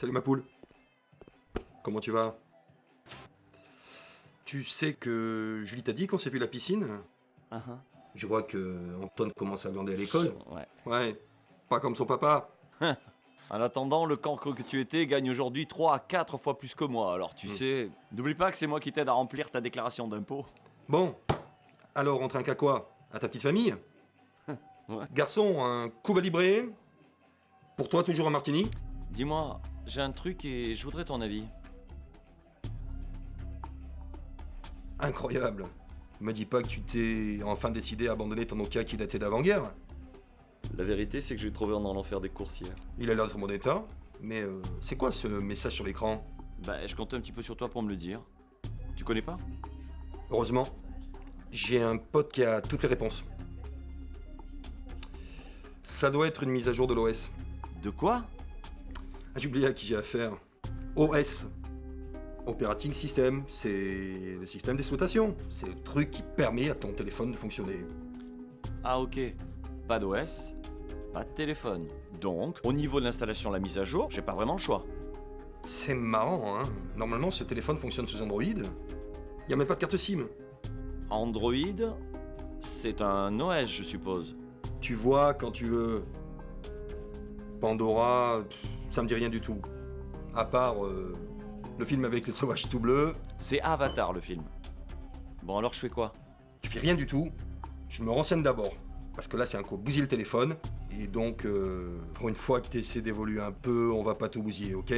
Salut ma poule. Comment tu vas? Tu sais que Julie t'a dit qu'on s'est vu à la piscine? Uh-huh. Je vois que Antoine commence à glander à l'école. Ouais. Ouais, pas comme son papa. En attendant, le cancre que tu étais gagne aujourd'hui 3 à 4 fois plus que moi. Alors tu Hmm. sais, n'oublie pas que c'est moi qui t'aide à remplir ta déclaration d'impôt. Bon, alors on trinque à quoi? À ta petite famille? Ouais. Garçon, un Cuba Libre? Pour toi, toujours un martini? Dis-moi, j'ai un truc et je voudrais ton avis. Incroyable. Me dis pas que tu t'es enfin décidé à abandonner ton Nokia qui datait d'avant-guerre. La vérité, c'est que j'ai trouvé en allant faire des courses hier. Il a l'air de son bon état. Mais c'est quoi ce message sur l'écran? Bah, je comptais un petit peu sur toi pour me le dire. Tu connais pas? Heureusement, j'ai un pote qui a toutes les réponses. Ça doit être une mise à jour de l'OS. De quoi? Ah, j'ai oublié à qui j'ai affaire. OS. Operating System, c'est le système d'exploitation. C'est le truc qui permet à ton téléphone de fonctionner. Ah ok, pas d'OS, pas de téléphone. Donc, au niveau de l'installation de la mise à jour, j'ai pas vraiment le choix. C'est marrant, hein. Normalement, ce téléphone fonctionne sous Android. Y a même pas de carte SIM. Android, c'est un OS, je suppose. Tu vois quand tu veux. Pandora, ça me dit rien du tout. À part le film avec les sauvages tout bleus. C'est Avatar, le film. Bon, alors je fais quoi? Tu fais rien du tout. Je me renseigne d'abord. Parce que là, c'est un coup bousiller le téléphone. Et donc, pour une fois que tu essaies d'évoluer un peu, on va pas tout bousiller, ok?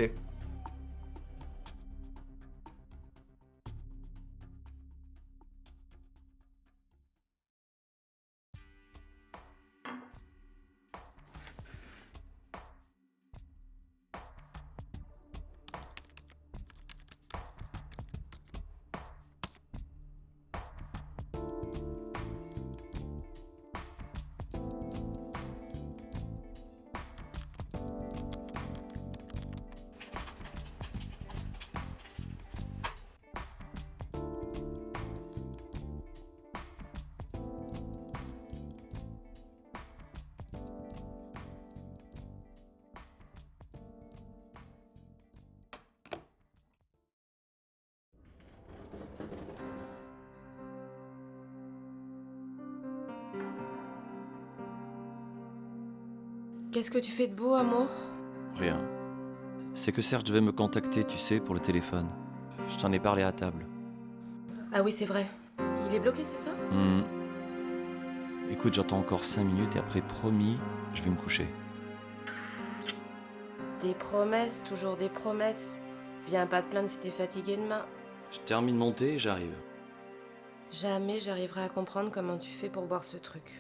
Qu'est-ce que tu fais de beau, amour? Rien. C'est que Serge devait me contacter, tu sais, pour le téléphone. Je t'en ai parlé à table. Ah oui, c'est vrai. Il est bloqué, c'est ça? Écoute, j'attends encore 5 minutes et après, promis, je vais me coucher. Des promesses, toujours des promesses. Viens pas te plaindre si t'es fatigué demain. Je termine de monter et j'arrive. Jamais j'arriverai à comprendre comment tu fais pour boire ce truc.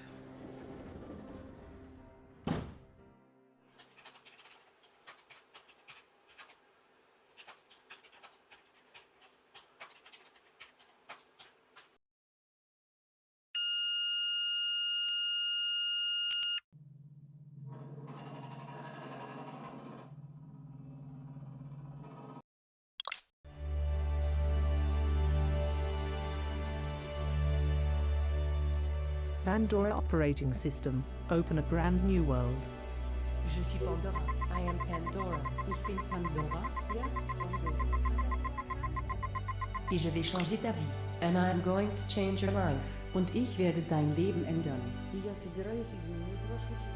Pandora operating system. Open a brand new world. Je suis Pandora. I am Pandora. Ich bin Pandora. Ja, Pandora. Et je vais changer ta vie. And I am going to change your life. Und ich werde dein Leben ändern. И я собираюсь изменить вашу жизнь.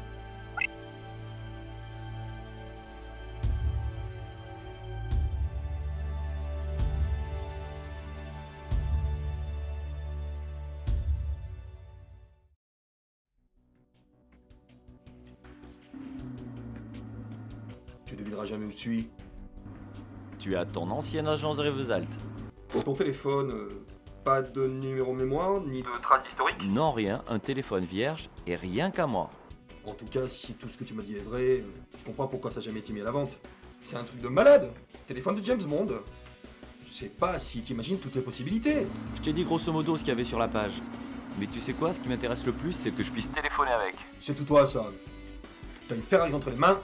Tu devineras jamais où je suis. Tu as ton ancienne agence de Revesalt. Pour ton téléphone, pas de numéro mémoire, ni de trace historique. Non, rien, un téléphone vierge et rien qu'à moi. En tout cas, si tout ce que tu m'as dit est vrai, je comprends pourquoi ça n'a jamais été mis à la vente. C'est un truc de malade. Téléphone de James Bond. Je sais pas si t'imagines toutes les possibilités. Je t'ai dit grosso modo ce qu'il y avait sur la page. Mais tu sais quoi, ce qui m'intéresse le plus, c'est que je puisse téléphoner avec. C'est tout toi, ça. T'as une ferraille entre les mains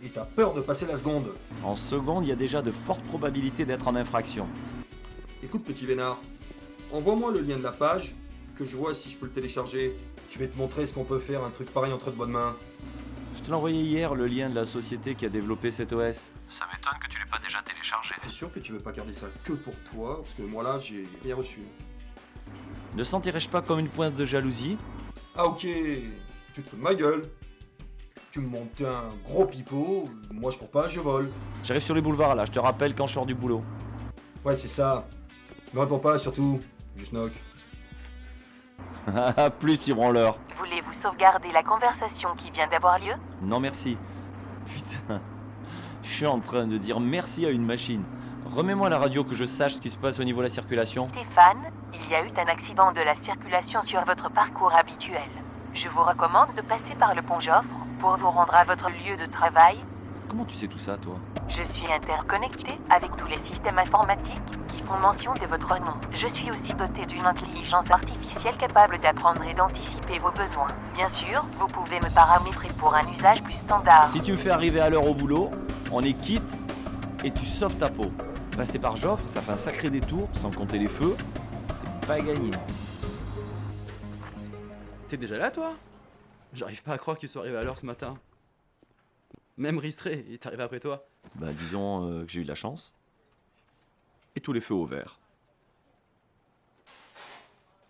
et t'as peur de passer la seconde. En seconde, il y a déjà de fortes probabilités d'être en infraction. Écoute, petit vénard, envoie-moi le lien de la page, que je vois si je peux le télécharger. Je vais te montrer ce qu'on peut faire, un truc pareil entre de bonnes mains. Je te l'ai envoyé hier, le lien de la société qui a développé cet OS. Ça m'étonne que tu l'aies pas déjà téléchargé. T'es sûr que tu veux pas garder ça que pour toi? Parce que moi là, j'ai rien reçu. Ne sentirais-je pas comme une pointe de jalousie? Ah ok, tu te fous de ma gueule. Tu me montes un gros pipeau, moi je cours pas, je vole. J'arrive sur les boulevards là, je te rappelle quand je sors du boulot. Ouais, c'est ça. Me réponds pas surtout, je schnock. Ah, plus, petit branleur. Voulez-vous sauvegarder la conversation qui vient d'avoir lieu? Non merci. Putain, je suis en train de dire merci à une machine. Remets-moi la radio que je sache ce qui se passe au niveau de la circulation. Stéphane, il y a eu un accident de la circulation sur votre parcours habituel. Je vous recommande de passer par le pont Joffre pour vous rendre à votre lieu de travail. Comment tu sais tout ça, toi? Je suis interconnecté avec tous les systèmes informatiques qui font mention de votre nom. Je suis aussi doté d'une intelligence artificielle capable d'apprendre et d'anticiper vos besoins. Bien sûr, vous pouvez me paramétrer pour un usage plus standard. Si tu me fais arriver à l'heure au boulot, on est quitte et tu sauves ta peau. Passer par Joffre, ça fait un sacré détour, sans compter les feux, c'est pas gagné. T'es déjà là, toi? J'arrive pas à croire que tu sois arrivé à l'heure ce matin. Même Ristré, il est arrivé après toi. Bah disons que j'ai eu de la chance. Et tous les feux au vert.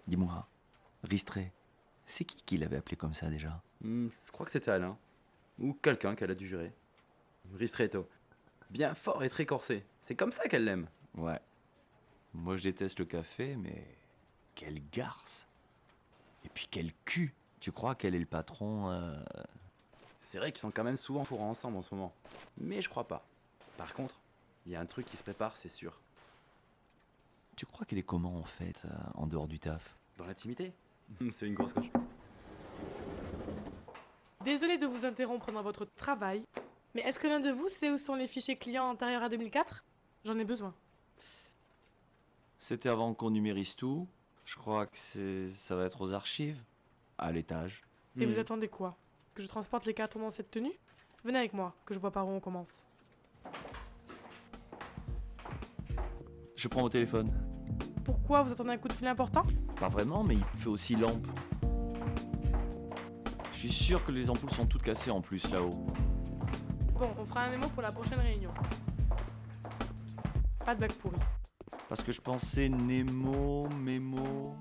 Dis-moi, Ristré, c'est qui l'avait appelé comme ça déjà? Je crois que c'était Alain. Ou quelqu'un qu'elle a dû jurer. Ristretto. Bien fort et très corsé. C'est comme ça qu'elle l'aime. Ouais. Moi je déteste le café, mais quelle garce. Et puis quel cul. Tu crois qu'elle est le patron C'est vrai qu'ils sont quand même souvent fourrés ensemble en ce moment. Mais je crois pas. Par contre, il y a un truc qui se prépare, c'est sûr. Tu crois qu'elle est comment en fait, en dehors du taf? Dans l'intimité. C'est une grosse coche. Désolé de vous interrompre dans votre travail, mais est-ce que l'un de vous sait où sont les fichiers clients antérieurs à 2004? J'en ai besoin. C'était avant qu'on numérise tout. Je crois que ça va être aux archives. À l'étage. Et vous attendez quoi? Que je transporte les cartons dans cette tenue? Venez avec moi, que je vois par où on commence. Je prends au téléphone. Pourquoi vous attendez un coup de fil important? Pas vraiment, mais il fait aussi lampe. Je suis sûr que les ampoules sont toutes cassées en plus là-haut. Bon, on fera un mémo pour la prochaine réunion. Pas de blague pourrie. Parce que je pensais Nemo, Mémo...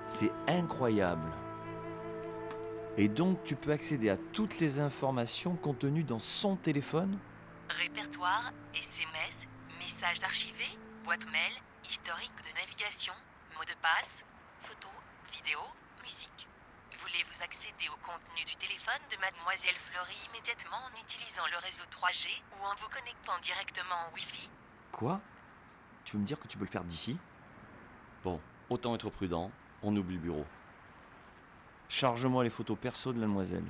C'est incroyable. Et donc tu peux accéder à toutes les informations contenues dans son téléphone? Répertoire, SMS, messages archivés, boîte mail, historique de navigation, mot de passe, photos, vidéos, musique. Voulez-vous accéder au contenu du téléphone de Mademoiselle Fleury immédiatement en utilisant le réseau 3G ou en vous connectant directement en Wi-Fi? Quoi? Tu veux me dire que tu peux le faire d'ici? Bon, autant être prudent, on oublie le bureau. Charge-moi les photos perso de la demoiselle.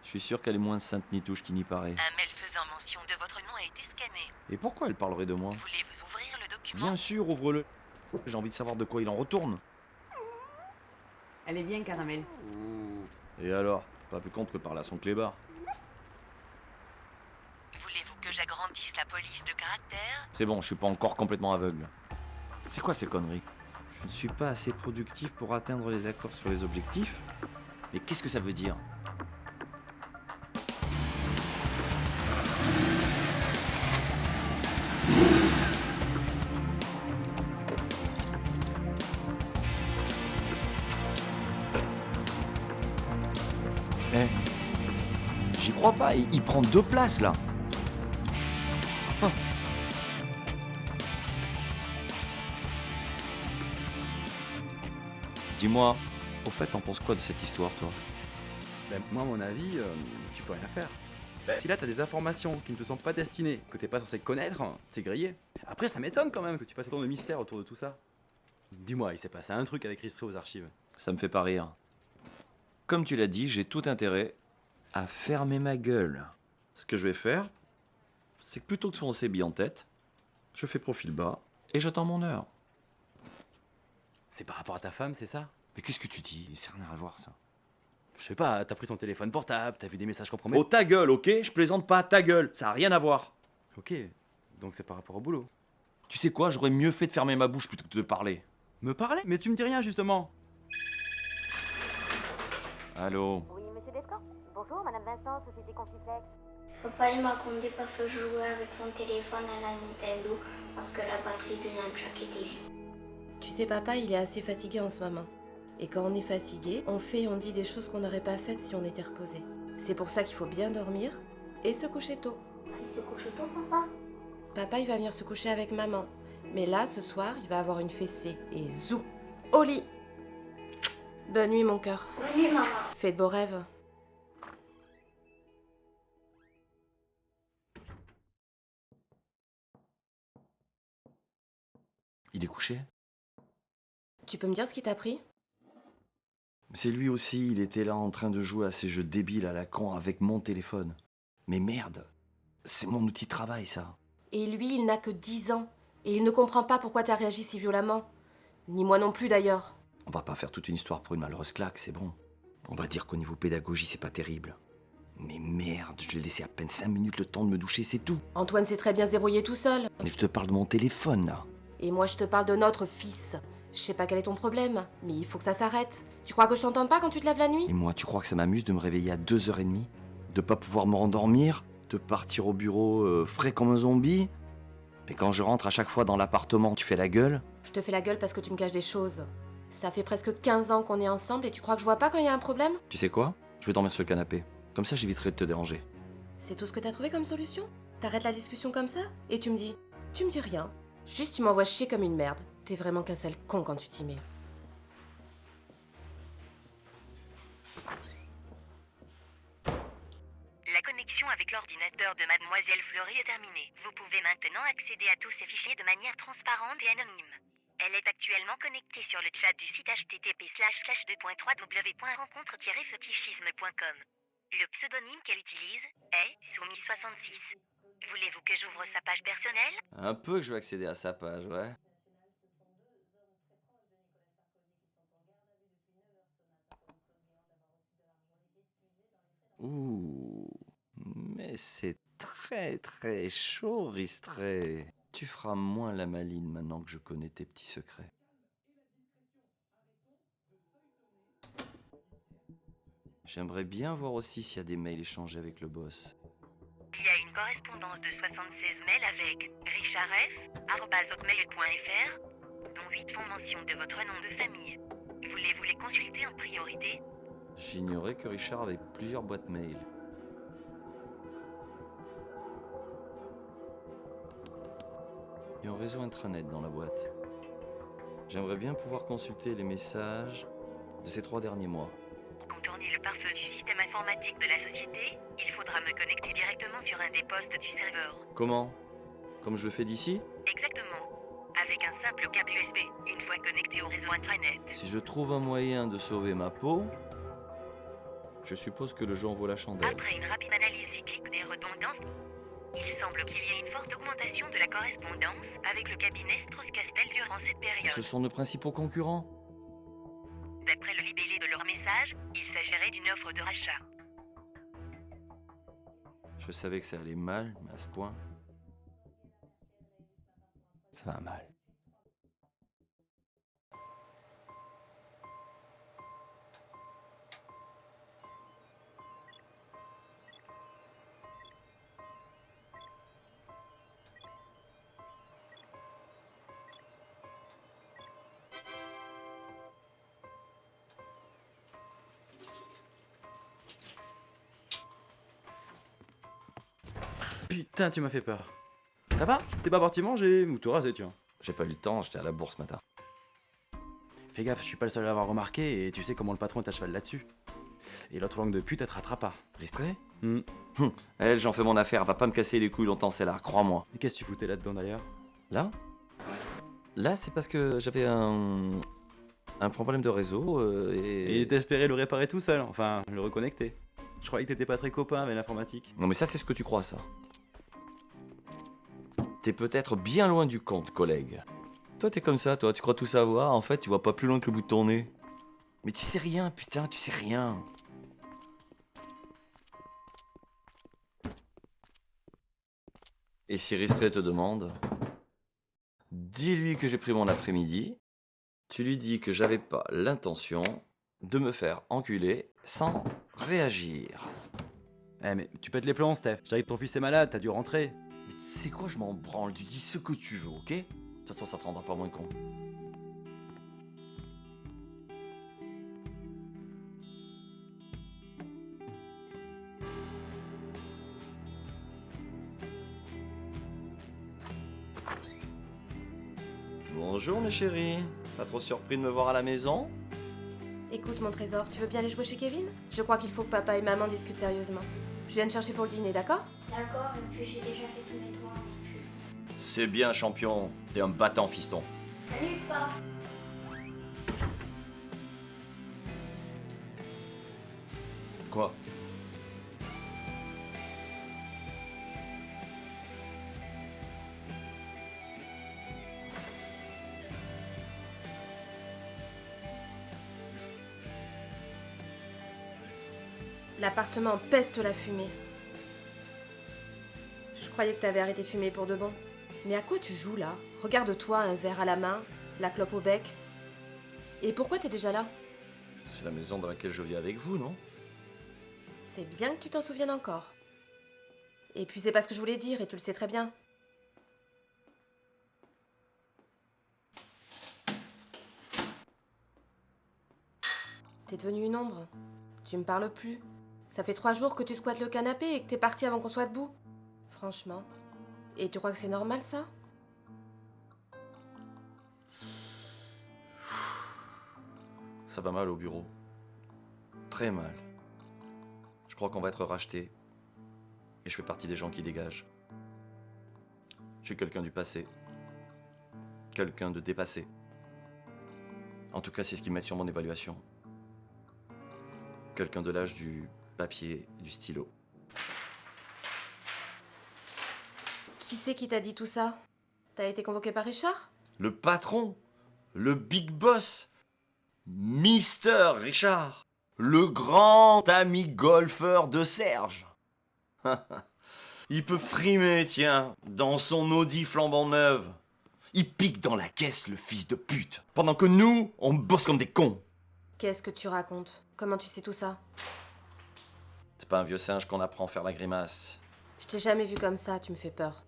Je suis sûr qu'elle est moins sainte ni touche qu'il n'y paraît. Un mail faisant mention de votre nom a été scanné. Et pourquoi elle parlerait de moi? Voulez-vous ouvrir le document? Bien sûr, ouvre-le. J'ai envie de savoir de quoi il en retourne. Elle est bien, Caramel. Et alors? Pas plus compte que parler à son clébard. Voulez-vous que j'agrandisse la police de caractère? C'est bon, je suis pas encore complètement aveugle. C'est quoi ces conneries? Je ne suis pas assez productif pour atteindre les accords sur les objectifs? Mais qu'est-ce que ça veut dire? Eh, j'y crois pas, il prend 2 places là. Dis-moi, au fait, t'en penses quoi de cette histoire, toi? Ben, moi, à mon avis, tu peux rien faire. Si là, t'as des informations qui ne te sont pas destinées, que t'es pas censé connaître, t'es grillé. Après, ça m'étonne quand même que tu fasses autant de mystère autour de tout ça. Dis-moi, il s'est passé un truc avec Ristré aux archives. Ça me fait pas rire. Comme tu l'as dit, j'ai tout intérêt à fermer ma gueule. Ce que je vais faire, c'est que plutôt que de foncer bille en tête, je fais profil bas et j'attends mon heure. C'est par rapport à ta femme, c'est ça? Mais qu'est-ce que tu dis? C'est rien à voir, ça. Je sais pas, t'as pris ton téléphone portable, t'as vu des messages Oh compromettants. ta gueule, ok? Je plaisante pas, ta gueule, ça a rien à voir. Ok, donc c'est par rapport au boulot. Tu sais quoi, j'aurais mieux fait de fermer ma bouche plutôt que de parler. Me parler? Mais tu me dis rien justement. Allô? Oui, monsieur Descamps. Bonjour, madame Vincent, société Compiflex. Papa il m'a conduit parce que je jouais avec son téléphone à la Nintendo parce que la batterie du nunchuck était vide. Tu sais, papa, il est assez fatigué en ce moment. Et quand on est fatigué, on fait et on dit des choses qu'on n'aurait pas faites si on était reposé. C'est pour ça qu'il faut bien dormir et se coucher tôt. Il se couche tôt, papa? Papa, il va venir se coucher avec maman. Mais là, ce soir, il va avoir une fessée. Et zou, au lit. Bonne nuit, mon cœur. Bonne nuit, maman. Fais de beaux rêves. Il est couché? Tu peux me dire ce qui t'a pris? C'est lui aussi, il était là en train de jouer à ces jeux débiles à la con avec mon téléphone. Mais merde, c'est mon outil de travail, ça. Et lui, il n'a que 10 ans. Et il ne comprend pas pourquoi t'as réagi si violemment. Ni moi non plus, d'ailleurs. On va pas faire toute une histoire pour une malheureuse claque, c'est bon. On va dire qu'au niveau pédagogie, c'est pas terrible. Mais merde, je lui ai laissé à peine 5 minutes le temps de me doucher, c'est tout. Antoine sait très bien se débrouiller tout seul. Mais je te parle de mon téléphone, là. Et moi, je te parle de notre fils. Je sais pas quel est ton problème, mais il faut que ça s'arrête. Tu crois que je t'entends pas quand tu te lèves la nuit? Et moi, tu crois que ça m'amuse de me réveiller à 2h30? De pas pouvoir me rendormir? De partir au bureau frais comme un zombie? Et quand je rentre à chaque fois dans l'appartement, tu fais la gueule? Je te fais la gueule parce que tu me caches des choses. Ça fait presque 15 ans qu'on est ensemble et tu crois que je vois pas quand il y a un problème? Tu sais quoi? Je vais dormir sur le canapé. Comme ça, j'éviterai de te déranger. C'est tout ce que t'as trouvé comme solution? T'arrêtes la discussion comme ça? Et tu me dis rien. Juste tu m'envoies chier comme une merde. T'es vraiment qu'un sale con quand tu t'y mets. La connexion avec l'ordinateur de Mademoiselle Fleury est terminée. Vous pouvez maintenant accéder à tous ces fichiers de manière transparente et anonyme. Elle est actuellement connectée sur le chat du site http://2.3w.rencontre-fétichisme.com. Le pseudonyme qu'elle utilise est Soumis66. Voulez-vous que j'ouvre sa page personnelle? Un peu que je vais accéder à sa page, ouais. Ouh, mais c'est très très chaud, Ristré. Tu feras moins la maline maintenant que je connais tes petits secrets. J'aimerais bien voir aussi s'il y a des mails échangés avec le boss. Il y a une correspondance de 76 mails avec richardf@hotmail.fr, dont 8 font mention de votre nom de famille. Voulez-vous les consulter en priorité? J'ignorais que Richard avait plusieurs boîtes mail. Et un réseau intranet dans la boîte. J'aimerais bien pouvoir consulter les messages de ces 3 derniers mois. Pour contourner le pare-feu du système informatique de la société, il faudra me connecter directement sur un des postes du serveur. Comment? Comme je le fais d'ici? Exactement. Avec un simple câble USB, une fois connecté au réseau intranet. Si je trouve un moyen de sauver ma peau, je suppose que le jeu en vaut la chandelle. Après une rapide analyse cyclique des redondances, il semble qu'il y ait une forte augmentation de la correspondance avec le cabinet Strauss-Castel durant cette période. Ce sont nos principaux concurrents. D'après le libellé de leur message, il s'agirait d'une offre de rachat. Je savais que ça allait mal, mais à ce point, ça va mal. Putain, tu m'as fait peur. Ça va? T'es pas parti manger ou te raser, tiens? J'ai pas eu le temps, j'étais à la bourse ce matin. Fais gaffe, je suis pas le seul à l'avoir remarqué et tu sais comment le patron est à cheval là-dessus. Et l'autre langue de pute, elle te rattrape pas. Ristré? Elle, j'en fais mon affaire, va pas me casser les couilles longtemps celle-là, crois-moi. Et qu'est-ce que tu foutais là-dedans d'ailleurs? Là? Là, c'est parce que j'avais un problème de réseau Et t'espérais le réparer tout seul, enfin, le reconnecter. Je croyais que t'étais pas très copain avec l'informatique. Non mais ça, c'est ce que tu crois, ça. T'es peut-être bien loin du compte, collègue. Toi, t'es comme ça, toi, tu crois tout savoir, en fait, tu vois pas plus loin que le bout de ton nez. Mais tu sais rien, putain, tu sais rien. Et si Ristré te demande, dis-lui que j'ai pris mon après-midi. Tu lui dis que j'avais pas l'intention de me faire enculer sans réagir. Eh mais tu pètes les plombs, Steph. Je dirais que ton fils est malade, t'as dû rentrer. Mais c'est quoi, je m'en branle, tu dis ce que tu veux, ok? De toute façon, ça te rendra pas moins con. Bonjour mes chéris, pas trop surpris de me voir à la maison? Écoute mon trésor, tu veux bien aller jouer chez Kevin? Je crois qu'il faut que papa et maman discutent sérieusement. Je viens te chercher pour le dîner, d'accord? D'accord, et puis j'ai déjà fait tous mes devoirs. et puis- C'est bien champion, t'es un battant fiston. Salut, papa. Quoi? L'appartement peste la fumée. Je croyais que t'avais arrêté de fumer pour de bon. Mais à quoi tu joues là? Regarde-toi, un verre à la main, la clope au bec. Et pourquoi t'es déjà là? C'est la maison dans laquelle je vis avec vous, non? C'est bien que tu t'en souviennes encore. Et puis c'est pas ce que je voulais dire, et tu le sais très bien. T'es devenue une ombre. Tu me parles plus. Ça fait 3 jours que tu squattes le canapé et que t'es parti avant qu'on soit debout. Franchement. Et tu crois que c'est normal, ça? Ça va mal au bureau. Très mal. Je crois qu'on va être racheté. Et je fais partie des gens qui dégagent. Je suis quelqu'un du passé. Quelqu'un de dépassé. En tout cas, c'est ce qu'ils mettent sur mon évaluation. Quelqu'un de l'âge du papier et du stylo. Qui c'est qui t'a dit tout ça? T'as été convoqué par Richard? Le patron, le big boss, Mister Richard, le grand ami golfeur de Serge. Il peut frimer, tiens, dans son Audi flambant neuve. Il pique dans la caisse, le fils de pute. Pendant que nous, on bosse comme des cons. Qu'est-ce que tu racontes? Comment tu sais tout ça? C'est pas un vieux singe qu'on apprend à faire la grimace. Je t'ai jamais vu comme ça, tu me fais peur.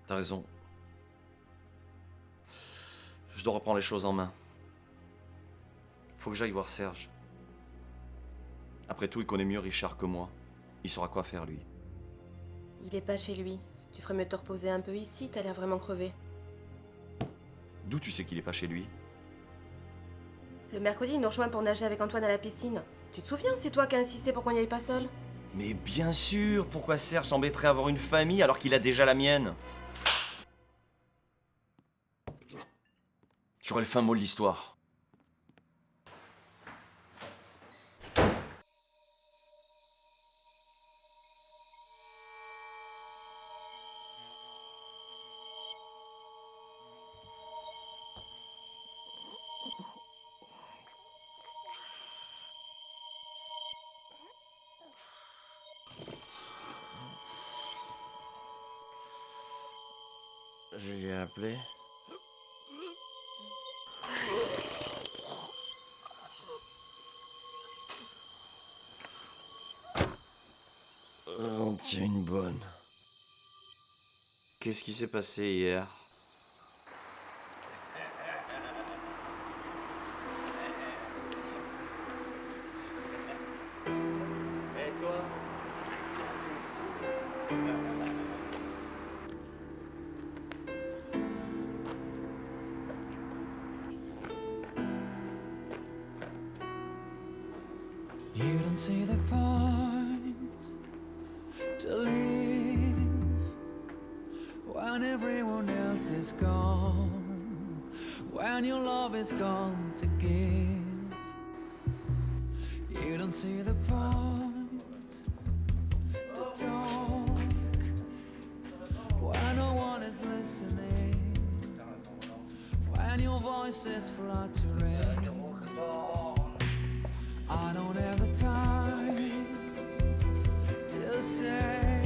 T'as raison. Je dois reprendre les choses en main. Faut que j'aille voir Serge. Après tout, il connaît mieux Richard que moi. Il saura quoi faire, lui. Il est pas chez lui. Tu ferais mieux de te reposer un peu ici, t'as l'air vraiment crevé. D'où tu sais qu'il est pas chez lui? Le mercredi, il nous rejoint pour nager avec Antoine à la piscine. Tu te souviens, c'est toi qui as insisté pour qu'on n'y aille pas seul? Mais bien sûr, pourquoi Serge s'embêterait à avoir une famille alors qu'il a déjà la mienne? J'aurai le fin mot de l'histoire. Je lui ai appelé. On tient une bonne. Qu'est-ce qui s'est passé hier? Et toi? You don't see the point to live when everyone else is gone, when your love is gone to give. You don't see the point to talk when no one is listening, when your voice is fluttering. I don't have the time to say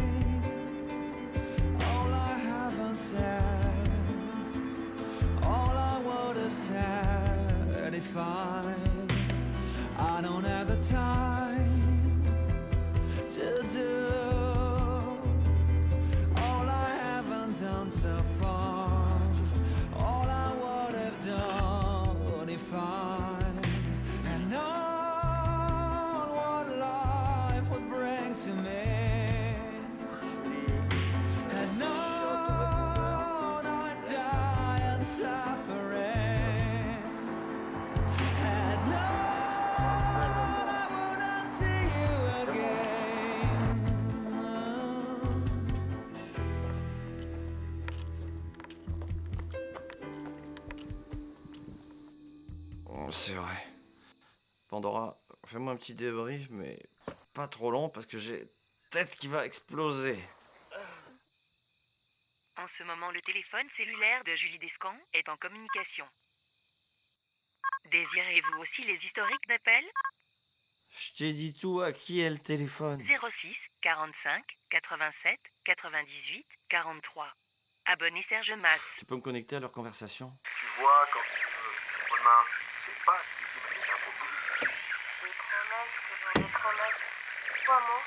fine. I don't have the time to do all I haven't done so far, all I would have done if I had known what life would bring to me. Had known I'd die in suffering. Had known I wouldn't see you again. C'est vrai. Pandora, fais-moi un petit débrief, mais pas trop long parce que j'ai tête qui va exploser. En ce moment, le téléphone cellulaire de Julie Descamps est en communication. Désirez-vous aussi les historiques d'appels? Je t'ai dit tout, à qui est le téléphone? 06 45 87 98 43. Abonné Serge Mas. Tu peux me connecter à leur conversation? Tu vois, quand tu veux. Romain, c'est pas difficile à proposer. Des promesses. 3 mots.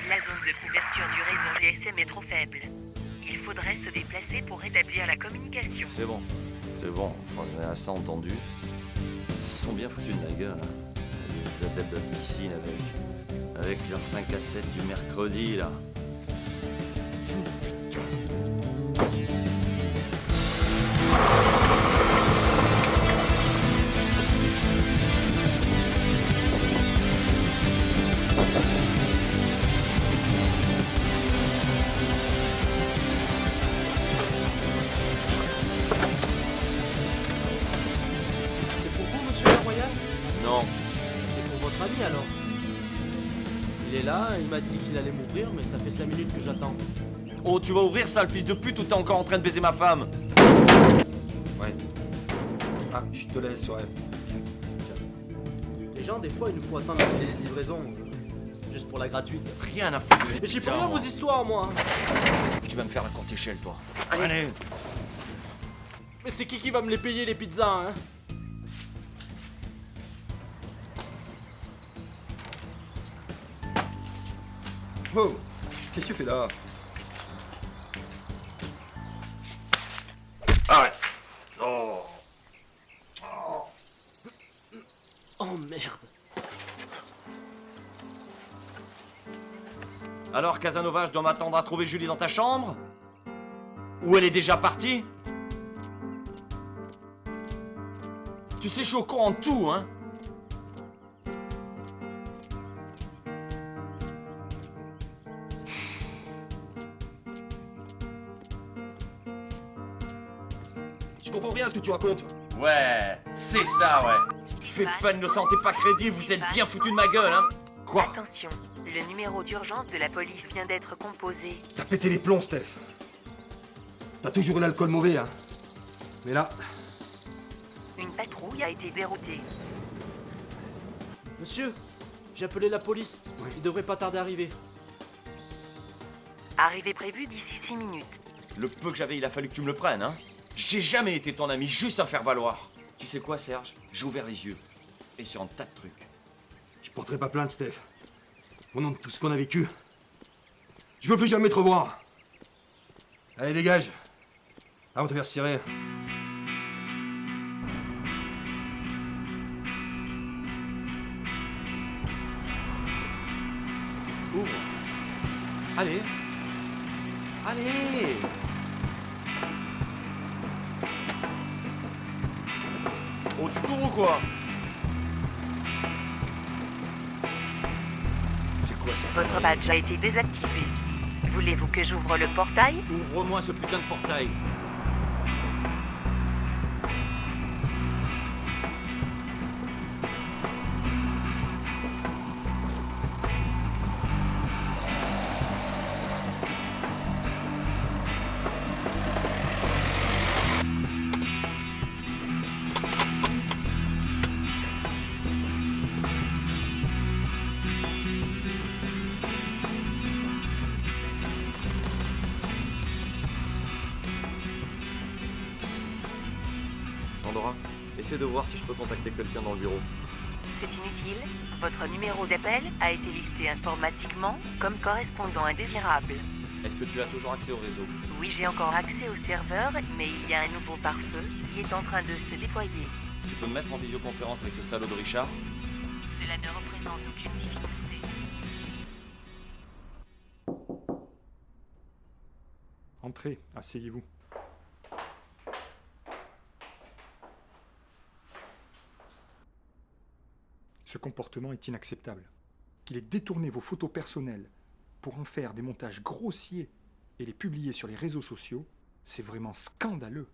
La zone de couverture du réseau GSM est trop faible. Il faudrait se déplacer pour rétablir la communication. C'est bon, je crois que j'en ai assez entendu. Ils se sont bien foutus de ma gueule. Hein. Ils adeptes de la piscine avec leurs 5 à 7 du mercredi, là. Alors, il est là, il m'a dit qu'il allait m'ouvrir, mais ça fait 5 minutes que j'attends. Oh, tu vas ouvrir ça, le fils de pute, ou t'es encore en train de baiser ma femme? Ouais. Ah, je te laisse, ouais. Les gens, des fois, il nous faut attendre les livraisons, juste pour la gratuite. Rien à foutre. Mais j'ai pas rien vos histoires, moi. Tu vas me faire la courte échelle, toi. Allez. Mais c'est qui va me les payer, les pizzas, hein? Oh, qu'est-ce que tu fais là? Arrête. Oh merde. Alors, Casanova, je dois m'attendre à trouver Julie dans ta chambre? Ou elle est déjà partie? Tu sais, je suis au courant de tout, hein? Je comprends rien à ce que tu racontes. Ouais, c'est ça, ouais. Faites pas de ne sentez pas crédible, vous êtes bien foutu de ma gueule, hein. Quoi? Attention, le numéro d'urgence de la police vient d'être composé. T'as pété les plombs, Steph. T'as toujours eu l'alcool mauvais, hein. Mais là... Une patrouille a été déroutée. Monsieur, j'ai appelé la police. Il devrait pas tarder à arriver. Arrivée prévue d'ici 6 minutes. Le peu que j'avais, il a fallu que tu me le prennes, hein. J'ai jamais été ton ami, juste à faire valoir. Tu sais quoi, Serge? J'ai ouvert les yeux. Et sur un tas de trucs. Je porterai pas plainte, Steph. Au nom de tout ce qu'on a vécu. Je veux plus jamais te revoir. Allez, dégage. Avant de te faire cirer. Ouvre. Allez. Allez. Oh, tu tournes ou quoi? C'est quoi ça? Votre badge a été désactivé. Voulez-vous que j'ouvre le portail? Ouvre-moi ce putain de portail. Essaie de voir si je peux contacter quelqu'un dans le bureau. C'est inutile. Votre numéro d'appel a été listé informatiquement comme correspondant indésirable. Est-ce que tu as toujours accès au réseau? Oui, j'ai encore accès au serveur, mais il y a un nouveau pare-feu qui est en train de se déployer. Tu peux me mettre en visioconférence avec ce salaud de Richard? Cela ne représente aucune difficulté. Entrez, asseyez-vous. Ce comportement est inacceptable. Qu'il ait détourné vos photos personnelles pour en faire des montages grossiers et les publier sur les réseaux sociaux, c'est vraiment scandaleux.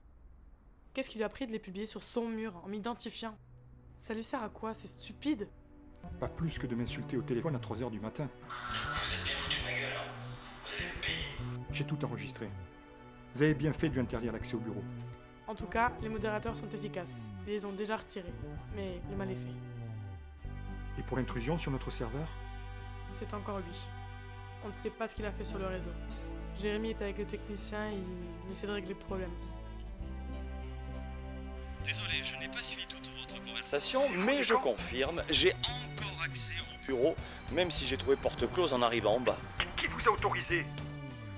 Qu'est-ce qui lui a pris de les publier sur son mur en m'identifiant? Ça lui sert à quoi? C'est stupide. Pas plus que de m'insulter au téléphone à 3h du matin. Vous êtes bien foutu de ma gueule, hein. Vous allez me payer. J'ai tout enregistré. Vous avez bien fait de lui interdire l'accès au bureau. En tout cas, les modérateurs sont efficaces. Ils les ont déjà retirés. Mais le mal est fait. Et pour l'intrusion sur notre serveur? C'est encore lui. On ne sait pas ce qu'il a fait sur le réseau. Jérémy est avec le technicien et il essaie de régler le problème. Désolé, je n'ai pas suivi toute votre conversation, mais je confirme, j'ai encore accès au bureau, même si j'ai trouvé porte close en arrivant en bas. Qui vous a autorisé?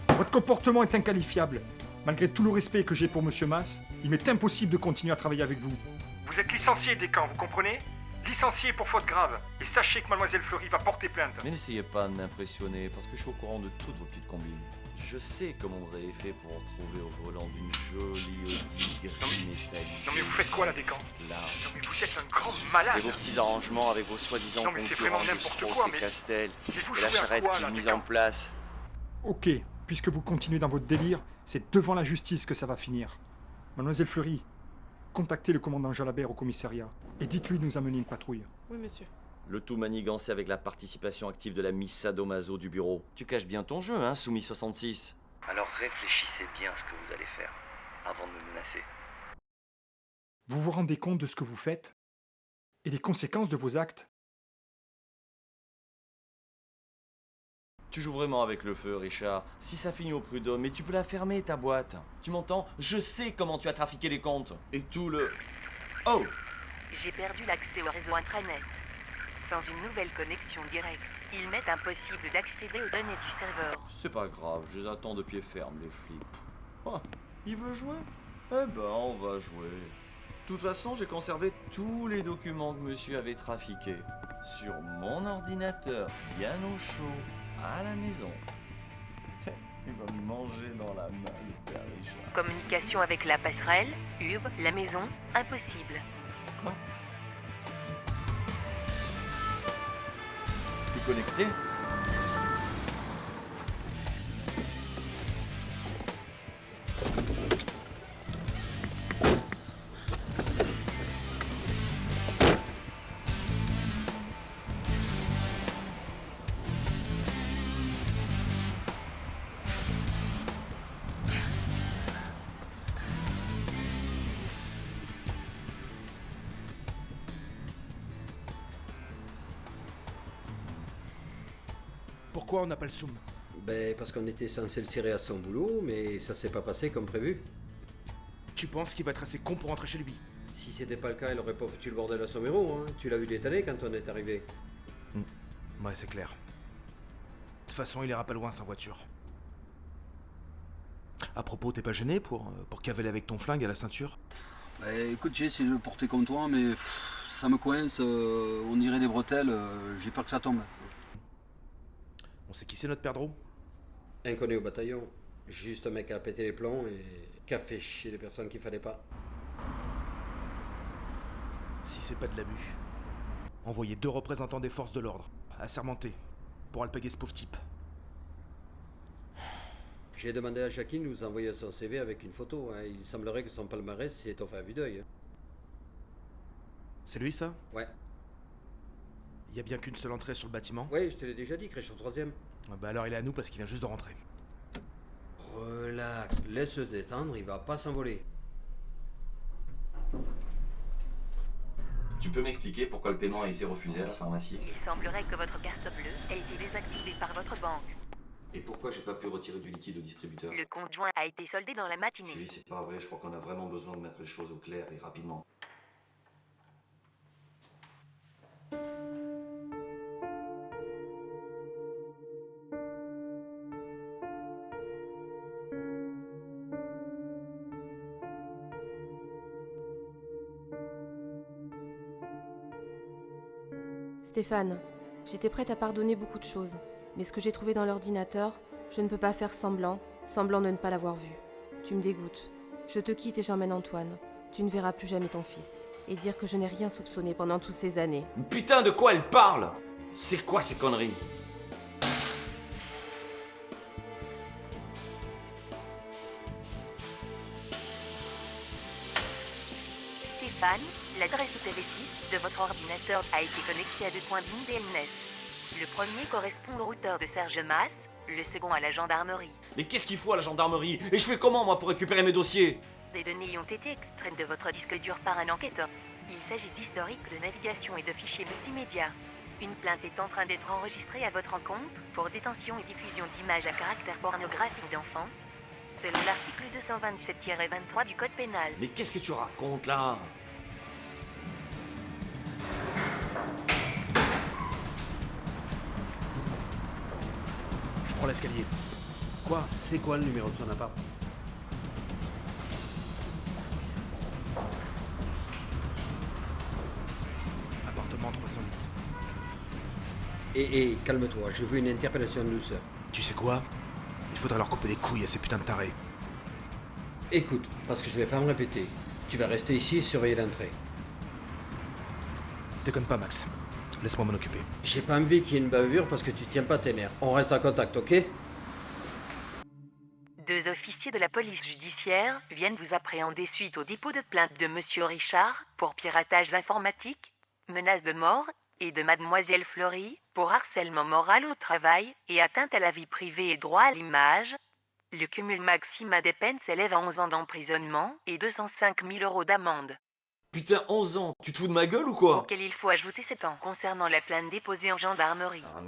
Votre comportement est inqualifiable. Malgré tout le respect que j'ai pour Monsieur Mas, il m'est impossible de continuer à travailler avec vous. Vous êtes licencié des camps, vous comprenez? Licencié pour faute grave. Et sachez que Mademoiselle Fleury va porter plainte. Mais n'essayez pas de m'impressionner, parce que je suis au courant de toutes vos petites combines. Je sais comment vous avez fait pour retrouver au volant d'une jolie Audi gris métallique. Non mais vous faites quoi là des camps? Là. Non mais vous êtes un grand malade. Et vos petits arrangements avec vos soi-disant Non, mais c'est vraiment concurrents de n'importe Strauss quoi, et mais- Castel, mais vous et la jouez à charrette quoi, qui là, est mise des en camps? place. Ok, puisque vous continuez dans votre délire, c'est devant la justice que ça va finir. Mademoiselle Fleury, contactez le commandant Jalabert au commissariat et dites-lui de nous amener une patrouille. Oui, monsieur. Le tout manigancé avec la participation active de la Miss Sadomaso du bureau. Tu caches bien ton jeu, hein, Soumis 66. Alors réfléchissez bien à ce que vous allez faire, avant de me menacer. Vous vous rendez compte de ce que vous faites et des conséquences de vos actes? Tu joues vraiment avec le feu, Richard. Si ça finit au prud'homme, mais tu peux la fermer, ta boîte. Tu m'entends? Je sais comment tu as trafiqué les comptes. Et tout le... Oh! J'ai perdu l'accès au réseau intranet. Sans une nouvelle connexion directe, il m'est impossible d'accéder aux données du serveur. C'est pas grave, je les attends de pied ferme, les flics. Oh, il veut jouer? Eh ben, on va jouer. De toute façon, j'ai conservé tous les documents que monsieur avait trafiqués. Sur mon ordinateur, bien au chaud, à la maison. Il va me manger dans la main, le père Richard. Communication avec la passerelle, Hub, la maison, impossible. Quoi? Plus connecté? Pourquoi on n'a pas le zoom? Ben, parce qu'on était censé le serrer à son boulot, mais ça s'est pas passé comme prévu. Tu penses qu'il va être assez con pour rentrer chez lui? Si c'était pas le cas, il aurait pas foutu le bordel à son héros, hein. Tu l'as vu détaler quand on est arrivé. Ouais, c'est clair. De toute façon, il ira pas loin sans voiture. À propos, t'es pas gêné pour cavaler avec ton flingue à la ceinture? Bah, écoute, j'ai essayé de le porter comme toi, mais ça me coince, on dirait des bretelles, j'ai peur que ça tombe. On sait qui c'est notre perdreau? Inconnu au bataillon. Juste un mec qui a pété les plombs et qui a fait chier les personnes qu'il fallait pas. Si c'est pas de l'abus. Envoyez 2 représentants des forces de l'ordre, assermentés, pour alpaguer ce pauvre type. J'ai demandé à Jacqueline de nous envoyer son CV avec une photo, hein. Il semblerait que son palmarès s'est étoffé à vue d'œil, hein. C'est lui, ça? Ouais. Il y a bien qu'une seule entrée sur le bâtiment? Ouais, je te l'ai déjà dit, crèche au 3e. Bah alors il est à nous parce qu'il vient juste de rentrer. Relax, laisse-le se détendre, il va pas s'envoler. Tu peux m'expliquer pourquoi le paiement a été refusé à la pharmacie? Il semblerait que votre carte bleue ait été désactivée par votre banque. Et pourquoi j'ai pas pu retirer du liquide au distributeur? Le compte joint a été soldé dans la matinée. Chérie, c'est pas vrai, je crois qu'on a vraiment besoin de mettre les choses au clair et rapidement. Stéphane, j'étais prête à pardonner beaucoup de choses, mais ce que j'ai trouvé dans l'ordinateur, je ne peux pas faire semblant de ne pas l'avoir vu. Tu me dégoûtes. Je te quitte et j'emmène Antoine. Tu ne verras plus jamais ton fils. Et dire que je n'ai rien soupçonné pendant toutes ces années. Putain, de quoi elle parle? C'est quoi ces conneries? Stéphane, l'adresse IPv6 de votre ordinateur a été connectée à 2 points BIM DNS. Le premier correspond au routeur de Serge Masse, le second à la gendarmerie. Mais qu'est-ce qu'il faut à la gendarmerie? Et je fais comment, moi, pour récupérer mes dossiers? Des données ont été extraites de votre disque dur par un enquêteur. Il s'agit d'historique de navigation et de fichiers multimédia. Une plainte est en train d'être enregistrée à votre encontre pour détention et diffusion d'images à caractère pornographique d'enfants, selon l'article 227-23 du Code pénal. Mais qu'est-ce que tu racontes, là? Je prends l'escalier. Quoi? C'est quoi le numéro de son appart? Appartement 308. Et calme-toi, je veux une interpellation de douceur. Tu sais quoi? Il faudrait leur couper les couilles à ces putains de tarés. Écoute, parce que je vais pas me répéter. Tu vas rester ici et surveiller l'entrée. Déconne pas, Max. Laisse-moi m'en occuper. J'ai pas envie qu'il y ait une bavure parce que tu tiens pas tes nerfs. On reste en contact, ok? 2 officiers de la police judiciaire viennent vous appréhender suite au dépôt de plainte de Monsieur Richard pour piratage informatique, menace de mort, et de Mademoiselle Fleury pour harcèlement moral au travail et atteinte à la vie privée et droit à l'image. Le cumul maximum des peines s'élève à 11 ans d'emprisonnement et 205 000 € d'amende. Putain, 11 ans, tu te fous de ma gueule ou quoi? Auquel il faut ajouter 7 ans concernant la plainte déposée en gendarmerie. Ah,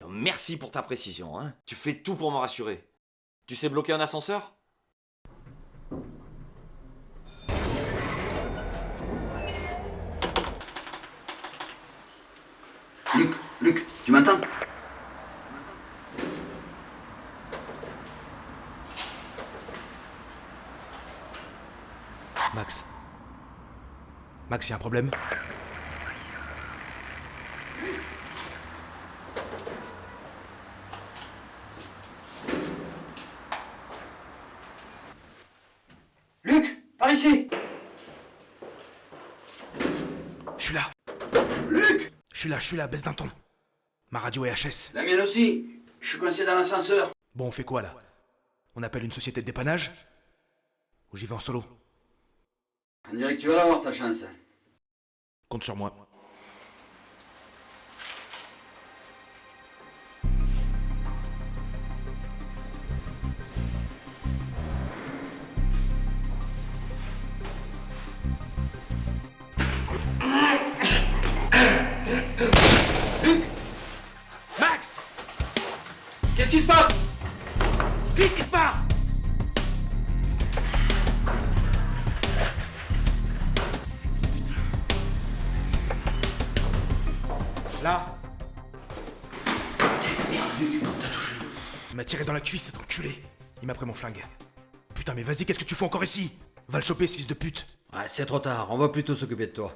merci pour ta précision, hein. Tu fais tout pour me rassurer. Tu sais bloquer un ascenseur? Luc, tu m'entends? Max. Max, y a un problème? Luc, par ici! Je suis là. Luc! Je suis là, baisse d'un ton. Ma radio est HS. La mienne aussi. Je suis coincé dans l'ascenseur. Bon, on fait quoi là? On appelle une société de dépannage? Ou j'y vais en solo? On dirait que tu vas l'avoir ta chance. Compte sur moi. Max! Qu'est-ce qui se passe? Vite, il se part! Là. Merde, Luc, t'as touché. Il m'a tiré dans la cuisse, cet enculé. Il m'a pris mon flingue. Putain, mais vas-y, qu'est-ce que tu fais encore ici? Va le choper, ce fils de pute. Ouais, c'est trop tard, on va plutôt s'occuper de toi.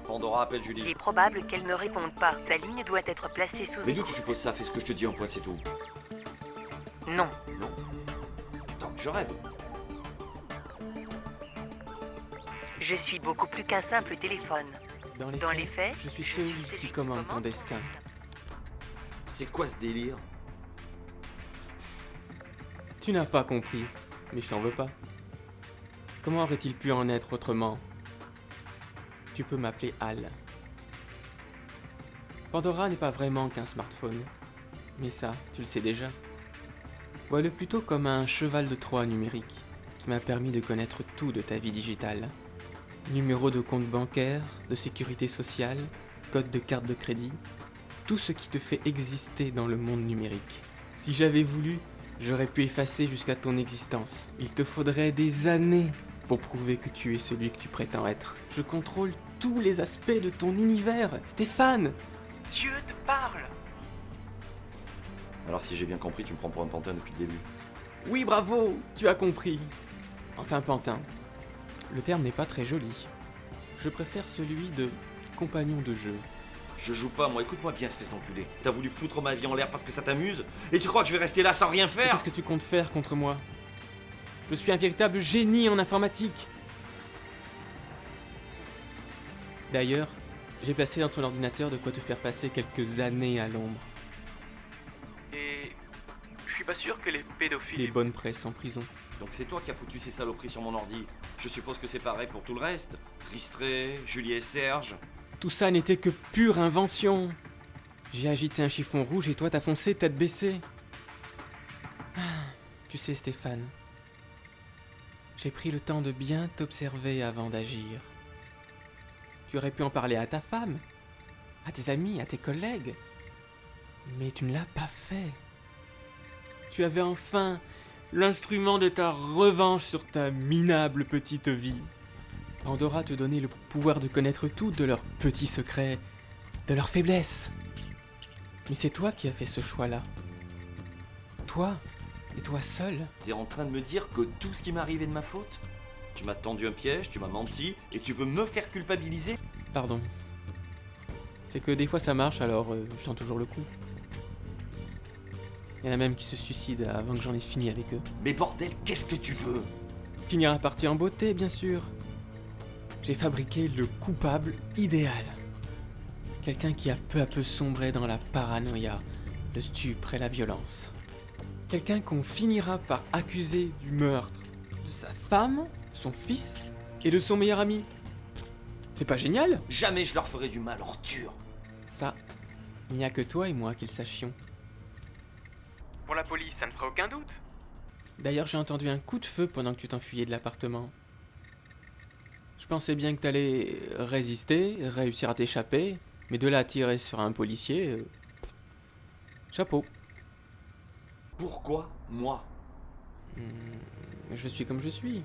Pandora appelle Julie. Il est probable qu'elle ne réponde pas. Sa ligne doit être placée sous Mais d'où écoute. tu supposes ça? Fais ce que je te dis en point, c'est tout. Non. Non. Attends, je rêve. Je suis beaucoup plus qu'un simple téléphone. Dans Dans les faits, je suis celui qui commande ton destin. C'est quoi ce délire? Tu n'as pas compris, mais je t'en veux pas. Comment aurait-il pu en être autrement? Tu peux m'appeler Al. Pandora n'est pas vraiment qu'un smartphone. Mais ça, tu le sais déjà. Vois-le plutôt comme un cheval de Troie numérique qui m'a permis de connaître tout de ta vie digitale. Numéro de compte bancaire, de sécurité sociale, code de carte de crédit, tout ce qui te fait exister dans le monde numérique. Si j'avais voulu, j'aurais pu effacer jusqu'à ton existence. Il te faudrait des années pour prouver que tu es celui que tu prétends être. Je contrôle tous les aspects de ton univers, Stéphane! Dieu te parle! Alors si j'ai bien compris, tu me prends pour un pantin depuis le début. Oui, bravo! Tu as compris. Enfin, pantin. Le terme n'est pas très joli. Je préfère celui de compagnon de jeu. Je joue pas, moi, écoute-moi bien, espèce d'enculé. T'as voulu foutre ma vie en l'air parce que ça t'amuse? Et tu crois que je vais rester là sans rien faire? Qu'est-ce que tu comptes faire contre moi? Je suis un véritable génie en informatique. D'ailleurs, j'ai placé dans ton ordinateur de quoi te faire passer quelques années à l'ombre. Et je suis pas sûr que les pédophiles... Les bonnes presses en prison. Donc c'est toi qui as foutu ces saloperies sur mon ordi. Je suppose que c'est pareil pour tout le reste. Ristré, Julie et Serge. Tout ça n'était que pure invention. J'ai agité un chiffon rouge et toi t'as foncé tête baissée. Ah, tu sais Stéphane, j'ai pris le temps de bien t'observer avant d'agir. Tu aurais pu en parler à ta femme, à tes amis, à tes collègues. Mais tu ne l'as pas fait. Tu avais enfin l'instrument de ta revanche sur ta minable petite vie. Pandora te donnait le pouvoir de connaître tout de leurs petits secrets, de leurs faiblesses. Mais c'est toi qui as fait ce choix-là. Toi, et toi seul. T'es en train de me dire que tout ce qui m'est arrivé de ma faute? Tu m'as tendu un piège, tu m'as menti, et tu veux me faire culpabiliser? Pardon. C'est que des fois ça marche, alors je sens toujours le coup. Il y en a même qui se suicident avant que j'en ai fini avec eux. Mais bordel, qu'est-ce que tu veux? Finir la partie en beauté, bien sûr. J'ai fabriqué le coupable idéal. Quelqu'un qui a peu à peu sombré dans la paranoïa, le stupre et la violence. Quelqu'un qu'on finira par accuser du meurtre de sa femme, son fils et de son meilleur ami. C'est pas génial? Jamais je leur ferai du mal, Arthur. Ça, il n'y a que toi et moi qui le sachions. Pour la police, ça ne ferait aucun doute. D'ailleurs, j'ai entendu un coup de feu pendant que tu t'enfuyais de l'appartement. Je pensais bien que t'allais résister, réussir à t'échapper, mais de là à tirer sur un policier... chapeau. Pourquoi moi? Je suis comme je suis.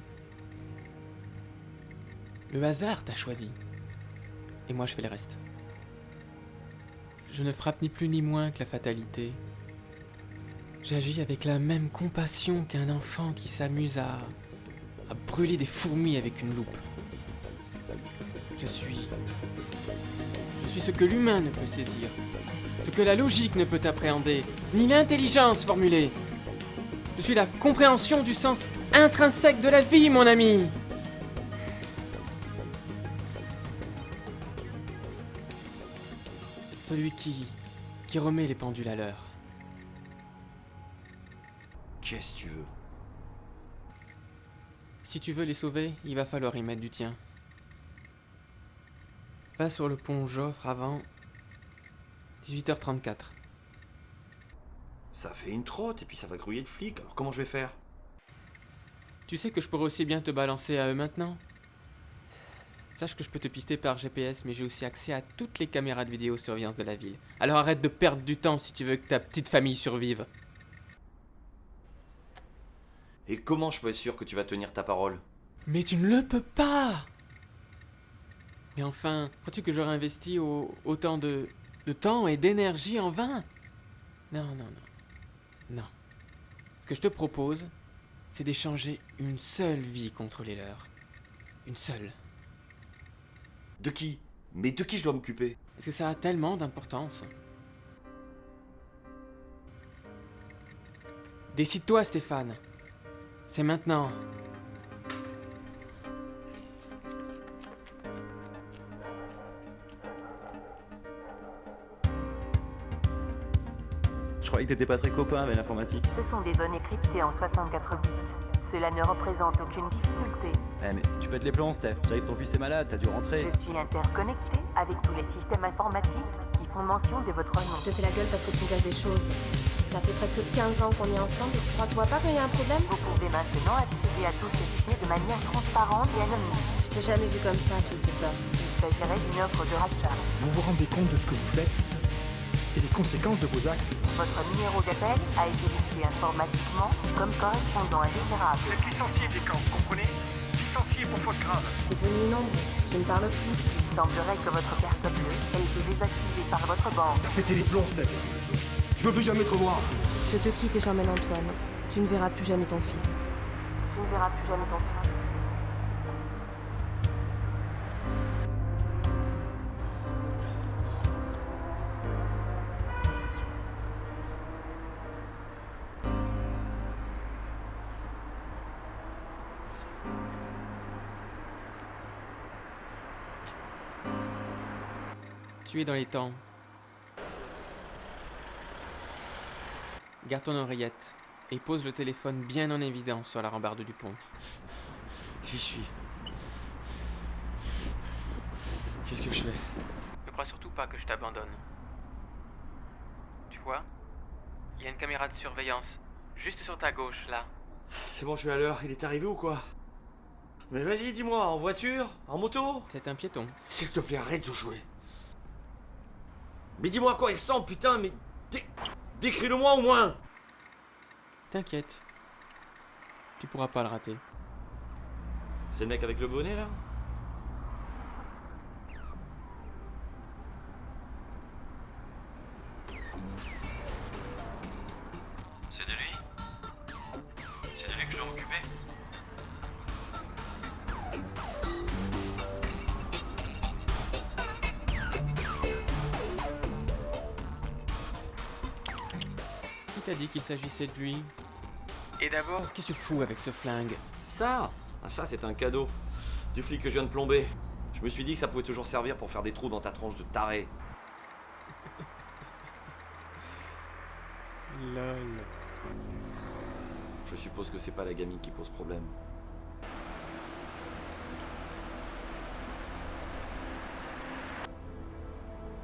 Le hasard t'a choisi. Et moi je fais le reste. Je ne frappe ni plus ni moins que la fatalité. J'agis avec la même compassion qu'un enfant qui s'amuse à brûler des fourmis avec une loupe. Je suis ce que l'humain ne peut saisir, ce que la logique ne peut appréhender, ni l'intelligence formulée. Je suis la compréhension du sens intrinsèque de la vie, mon ami. Celui qui remet les pendules à l'heure. Qu'est-ce que tu veux? Si tu veux les sauver, il va falloir y mettre du tien. Va sur le pont Joffre avant 18h34. Ça fait une trotte et puis ça va grouiller de flics, alors comment je vais faire? Tu sais que je pourrais aussi bien te balancer à eux maintenant. Sache que je peux te pister par GPS, mais j'ai aussi accès à toutes les caméras de vidéosurveillance de la ville. Alors arrête de perdre du temps si tu veux que ta petite famille survive. Et comment je peux être sûr que tu vas tenir ta parole? Mais tu ne le peux pas! Mais enfin, crois-tu que j'aurais investi autant de temps et d'énergie en vain? Non. Non. Ce que je te propose, c'est d'échanger une seule vie contre les leurs. Une seule. De qui? Mais de qui je dois m'occuper? Parce que ça a tellement d'importance. Décide-toi, Stéphane. C'est maintenant. croyais que t'étais pas très copain avec l'informatique. Ce sont des données cryptées en 64 bits. Cela ne représente aucune difficulté. Eh mais tu pètes les plombs, Steph. Tu savais que ton fils est malade, t'as dû rentrer. Je suis interconnecté avec tous les systèmes informatiques qui font mention de votre nom. Je te fais la gueule parce que tu me caches des choses. Ça fait presque 15 ans qu'on est ensemble et tu crois que je vois pas qu'il y a un problème? Vous pouvez maintenant accéder à tous ces fichiers de manière transparente et anonyme. Je t'ai jamais vu comme ça, tu me fais peur. Il s'agirait d'une offre de rachat. Vous vous rendez compte de ce que vous faites et des conséquences de vos actes? Votre numéro d'appel a été listé informatiquement comme correspondant indésirable. Vous êtes licencié des camps, vous comprenez? Licencié pour faute grave. T'es devenu une ombre, tu ne parles plus. Il semblerait que votre carte bleue ait été désactivée par votre banque. T'as pété les plombs, Steph. Je veux plus jamais te revoir. Je te quitte et j'emmène Antoine. Tu ne verras plus jamais ton fils. Tu ne verras plus jamais ton fils. Tu es dans les temps. Garde ton oreillette et pose le téléphone bien en évidence sur la rambarde du pont. J'y suis. Qu'est-ce que je fais? Ne crois surtout pas que je t'abandonne. Tu vois, il y a une caméra de surveillance juste sur ta gauche, là. C'est bon, je suis à l'heure. Il est arrivé ou quoi? Mais vas-y, dis-moi, en voiture? En moto? C'est un piéton. S'il te plaît, arrête de jouer. Mais dis-moi à quoi il ressemble, putain, mais... Décris-le-moi au moins. T'inquiète. Tu pourras pas le rater. C'est le mec avec le bonnet, là? C'est de lui? C'est de lui que je dois m'occuper? Qui t'a dit qu'il s'agissait de lui? Et d'abord, qu'est-ce que tu fous avec ce flingue? Ça? Ah, ça, c'est un cadeau. Du flic que je viens de plomber. Je me suis dit que ça pouvait toujours servir pour faire des trous dans ta tronche de taré. Lol. Je suppose que c'est pas la gamine qui pose problème.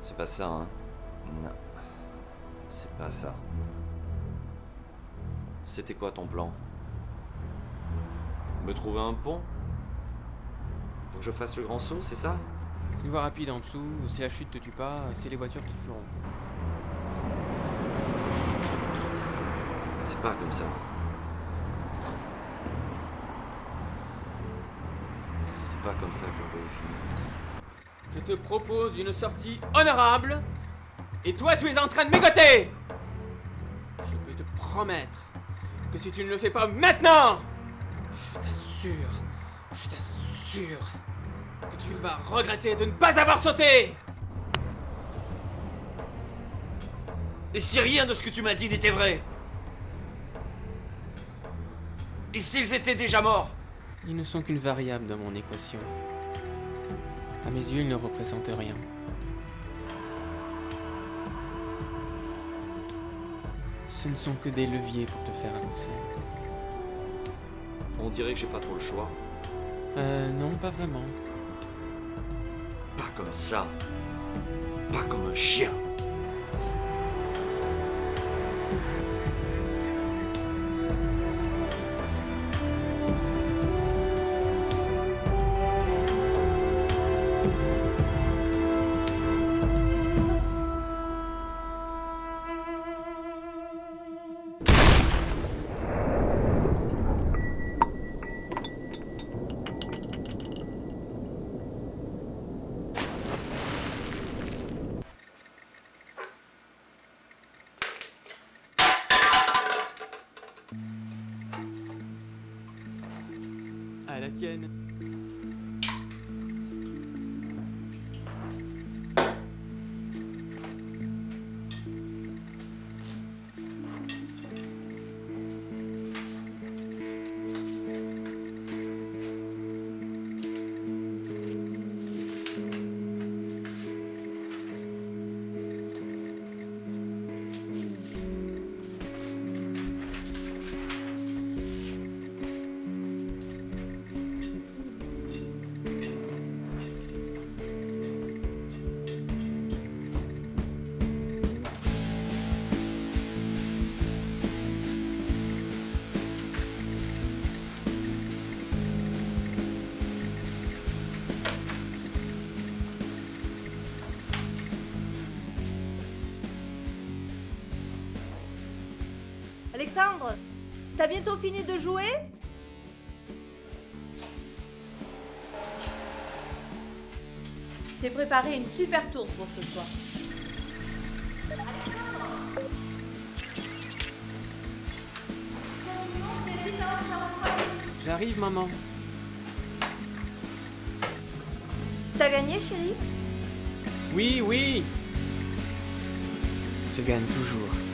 C'est pas ça, hein? Non. C'est pas ça. C'était quoi ton plan? Me trouver un pont? Pour que je fasse le grand saut, c'est ça? C'est une voie rapide en dessous, si la chute te tue pas, c'est les voitures qui le feront. C'est pas comme ça. C'est pas comme ça que je voulais finir. Je te propose une sortie honorable, et toi tu es en train de mégoter! Je peux te promettre que si tu ne le fais pas maintenant, je t'assure que tu vas regretter de ne pas avoir sauté! Et si rien de ce que tu m'as dit n'était vrai? Et s'ils étaient déjà morts? Ils ne sont qu'une variable dans mon équation. À mes yeux, ils ne représentent rien. Ce ne sont que des leviers pour te faire avancer. On dirait que j'ai pas trop le choix. Non, pas vraiment. Pas comme ça. Pas comme un chien. À la tienne. Alexandre, t'as bientôt fini de jouer? T'es préparé une super tour pour ce soir. J'arrive, maman. T'as gagné, chérie? Oui, oui. Je gagne toujours.